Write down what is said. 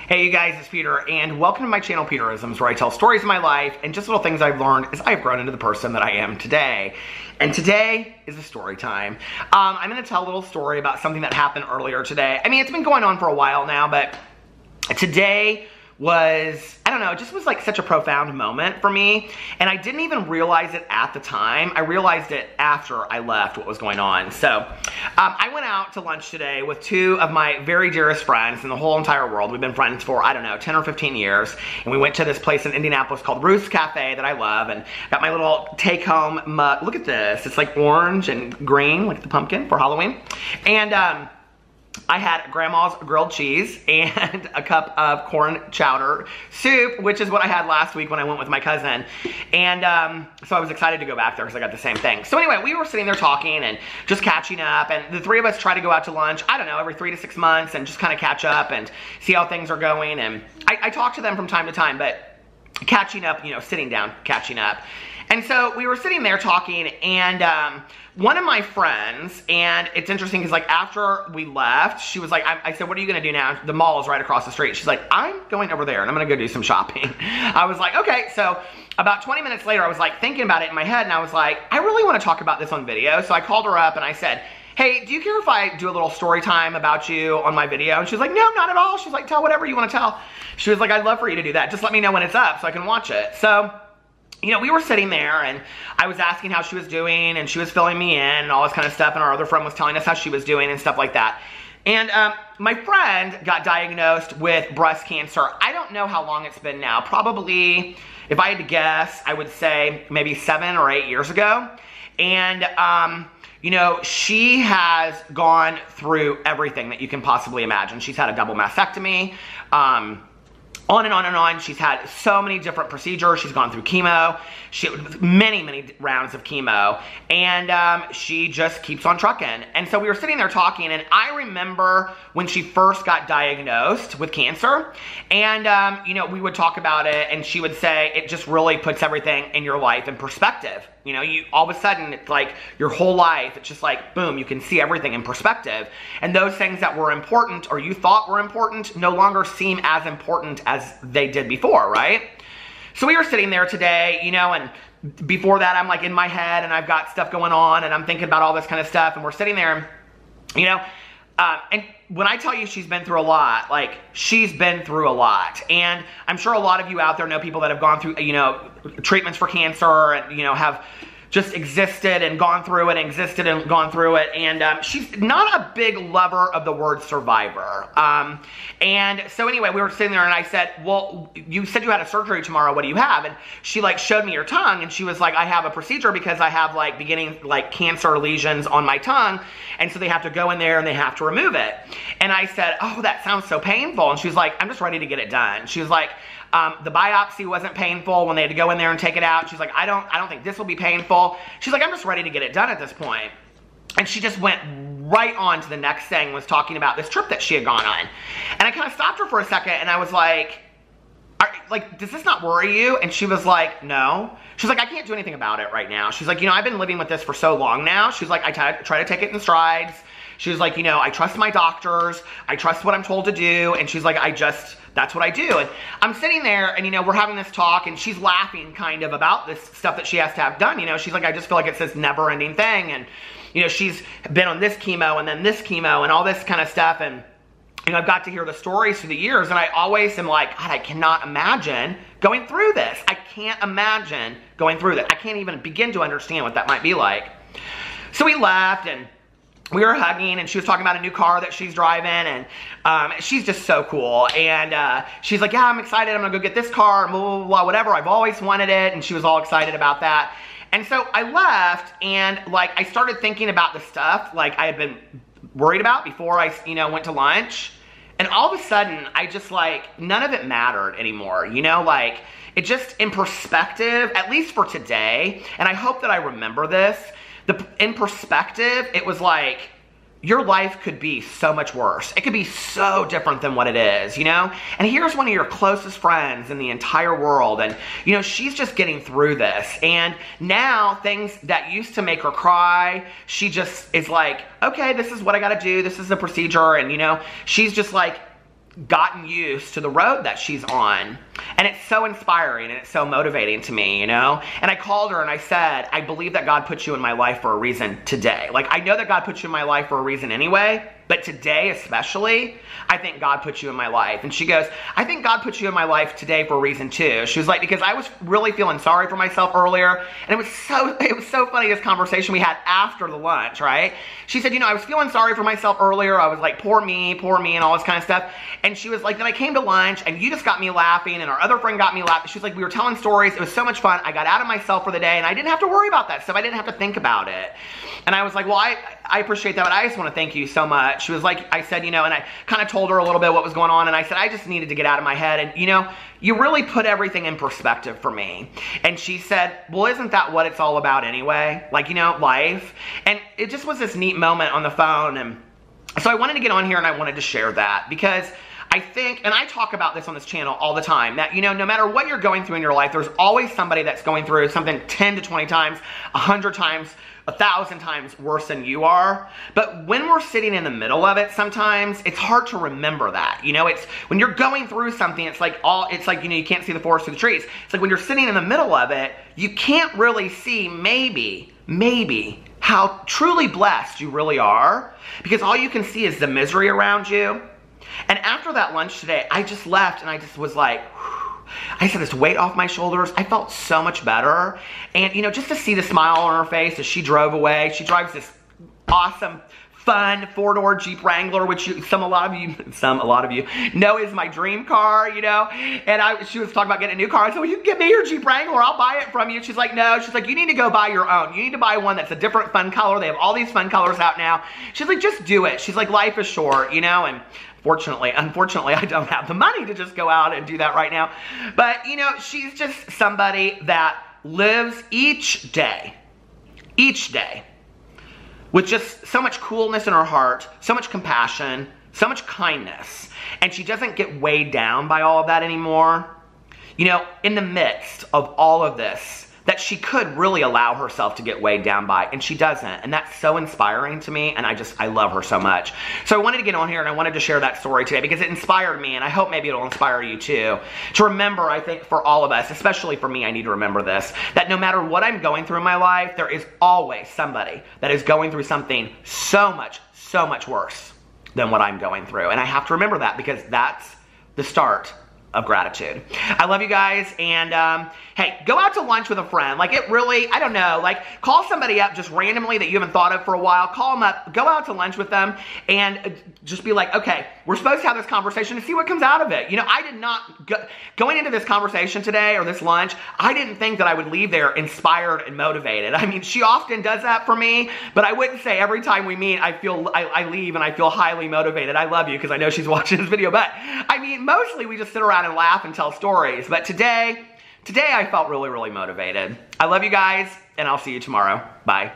Hey you guys, it's Peter, and welcome to my channel, Peterisms, where I tell stories of my life and just little things I've learned as I've grown into the person that I am today. And today is a story time. I'm going to tell a little story about something that happened earlier today. I mean, it's been going on for a while now, but today was, I don't know, it just was like such a profound moment for me, and I didn't even realize it at the time. I realized it after I left what was going on. So I went out to lunch today with two of my very dearest friends in the whole entire world. We've been friends for, I don't know, 10 or 15 years, and we went to this place in Indianapolis called Ruth's Cafe that I love, and got my little take-home mug. Look at this. It's like orange and green, like the pumpkin for Halloween. And I had grandma's grilled cheese and a cup of corn chowder soup, which is what I had last week when I went with my cousin. And so I was excited to go back there because I got the same thing. So anyway, we were sitting there talking and just catching up. And the three of us try to go out to lunch, I don't know, every 3 to 6 months and just kind of catch up and see how things are going. And I talk to them from time to time, but catching up, you know, sitting down, catching up. And so we were sitting there talking, and one of my friends, and it's interesting because like after we left, she was like, I said, what are you going to do now? The mall is right across the street. She's like, I'm going over there and I'm going to go do some shopping. I was like, okay. So about 20 minutes later, I was like thinking about it in my head, and I was like, I really want to talk about this on video. So I called her up and I said, hey, do you care if I do a little story time about you on my video? And she was like, no, not at all. She's like, tell whatever you want to tell. She was like, I'd love for you to do that. Just let me know when it's up so I can watch it. So, you know, we were sitting there and I was asking how she was doing, and she was filling me in and all this kind of stuff, and our other friend was telling us how she was doing and stuff like that. And my friend got diagnosed with breast cancer. I don't know how long it's been now. Probably, if I had to guess, I would say maybe 7 or 8 years ago. And you know, she has gone through everything that you can possibly imagine. She's had a double mastectomy, on and on and on. She's had so many different procedures. She's gone through chemo, many rounds of chemo, and she just keeps on trucking. And so we were sitting there talking, and I remember when she first got diagnosed with cancer, and you know, we would talk about it, and she would say it just really puts everything in your life in perspective. You know, you all of a sudden, it's like your whole life, it's just like, boom, you can see everything in perspective. And those things that were important, or you thought were important, no longer seem as important as they did before, right? So we were sitting there today, you know, and before that, I'm like in my head, and I've got stuff going on, and I'm thinking about all this kind of stuff, and we're sitting there, you know, and when I tell you she's been through a lot, like, she's been through a lot. And I'm sure a lot of you out there know people that have gone through, you know, treatments for cancer, and, you know, have just existed and gone through it, and existed and gone through it. And she's not a big lover of the word survivor. And so anyway, we were sitting there, and I said, well, you said you had a surgery tomorrow. What do you have? And she like showed me her tongue, and she was like, I have a procedure because I have like beginning like cancer lesions on my tongue. And so they have to go in there and they have to remove it. And I said, oh, that sounds so painful. And she was like, I'm just ready to get it done. She was like, the biopsy wasn't painful when they had to go in there and take it out. She's like, I don't think this will be painful. She's like, I'm just ready to get it done at this point. And she just went right on to the next thing, was talking about this trip that she had gone on. And I kind of stopped her for a second, and I was like, does this not worry you? And she was like, no. She's like, I can't do anything about it right now. She's like, you know, I've been living with this for so long now. She's like, I try to take it in strides. She was like, you know, I trust my doctors. I trust what I'm told to do. And she's like, that's what I do. And I'm sitting there, and, you know, we're having this talk, and she's laughing kind of about this stuff that she has to have done. You know, she's like, I just feel like it's this never ending thing. And, you know, she's been on this chemo and then this chemo and all this kind of stuff. And, you know, I've got to hear the stories through the years, and I always am like, God, I cannot imagine going through this. I can't imagine going through that. I can't even begin to understand what that might be like. So we left, and we were hugging, and she was talking about a new car that she's driving, and she's just so cool. And she's like, yeah, I'm excited. I'm gonna go get this car, blah, blah, blah, whatever. I've always wanted it. And she was all excited about that. And so I left, and like, I started thinking about the stuff like I had been worried about before I, you know, went to lunch. And all of a sudden, I just like, none of it mattered anymore. You know, like, it just, in perspective, at least for today, and I hope that I remember this, in perspective, it was like, your life could be so much worse. It could be so different than what it is, you know? And here's one of your closest friends in the entire world, and, you know, she's just getting through this. And now things that used to make her cry, she just is like, okay, this is what I gotta do. This is the procedure. And, you know, she's just like, gotten used to the road that she's on. And it's so inspiring and it's so motivating to me, you know? And I called her and I said, I believe that God put you in my life for a reason today. Like, I know that God put you in my life for a reason anyway, but today especially, I think God put you in my life. And she goes, I think God put you in my life today for a reason too. She was like, because I was really feeling sorry for myself earlier. And it was so funny, this conversation we had after the lunch, right? She said, you know, I was feeling sorry for myself earlier. I was like, poor me, and all this kind of stuff. And she was like, then I came to lunch and you just got me laughing and our other friend got me laughing. She was like, we were telling stories. It was so much fun. I got out of myself for the day and I didn't have to worry about that stuff. I didn't have to think about it. And I was like, well, I appreciate that, but I just want to thank you so much. She was like, I said, you know, and I kind of told her a little bit what was going on. And I said, I just needed to get out of my head. And, you know, you really put everything in perspective for me. And she said, well, isn't that what it's all about anyway? Like, you know, life. And it just was this neat moment on the phone. And so I wanted to get on here and I wanted to share that because I think, and I talk about this on this channel all the time, that, you know, no matter what you're going through in your life, there's always somebody that's going through something 10 to 20 times, 100 times, 1,000 times worse than you are. But when we're sitting in the middle of it, sometimes it's hard to remember that. You know, it's when you're going through something, it's like, you know, you can't see the forest through the trees. It's like when you're sitting in the middle of it, you can't really see maybe how truly blessed you really are, because all you can see is the misery around you. And after that lunch today, I just left and I just was like, whew. I said this weight off my shoulders. I felt so much better. And, you know, just to see the smile on her face as she drove away. She drives this awesome, fun four-door Jeep Wrangler, which a lot of you know is my dream car, you know. And she was talking about getting a new car. I said, well, you can get me your Jeep Wrangler. I'll buy it from you. She's like, no. She's like, you need to go buy your own. You need to buy one that's a different fun color. They have all these fun colors out now. She's like, just do it. She's like, life is short, you know. And unfortunately, I don't have the money to just go out and do that right now. But, you know, she's just somebody that lives each day with just so much coolness in her heart, so much compassion, so much kindness. And she doesn't get weighed down by all of that anymore. You know, in the midst of all of this, that she could really allow herself to get weighed down by, and she doesn't. And that's so inspiring to me, and I love her so much. So I wanted to get on here, and I wanted to share that story today, because it inspired me, and I hope maybe it'll inspire you too. To remember, I think for all of us, especially for me, I need to remember this, that no matter what I'm going through in my life, there is always somebody that is going through something so much worse than what I'm going through. And I have to remember that, because that's the start of gratitude. I love you guys, and hey, go out to lunch with a friend. Like, it really, I don't know, like, call somebody up just randomly that you haven't thought of for a while. Call them up, go out to lunch with them, and just be like, okay, we're supposed to have this conversation and see what comes out of it. You know, I did not, going into this conversation today, or this lunch, I didn't think that I would leave there inspired and motivated. I mean, she often does that for me, but I wouldn't say every time we meet, I leave and I feel highly motivated. I love you, because I know she's watching this video, but I mean, mostly we just sit around and laugh and tell stories. But today I felt really, really motivated. I love you guys, and I'll see you tomorrow. Bye.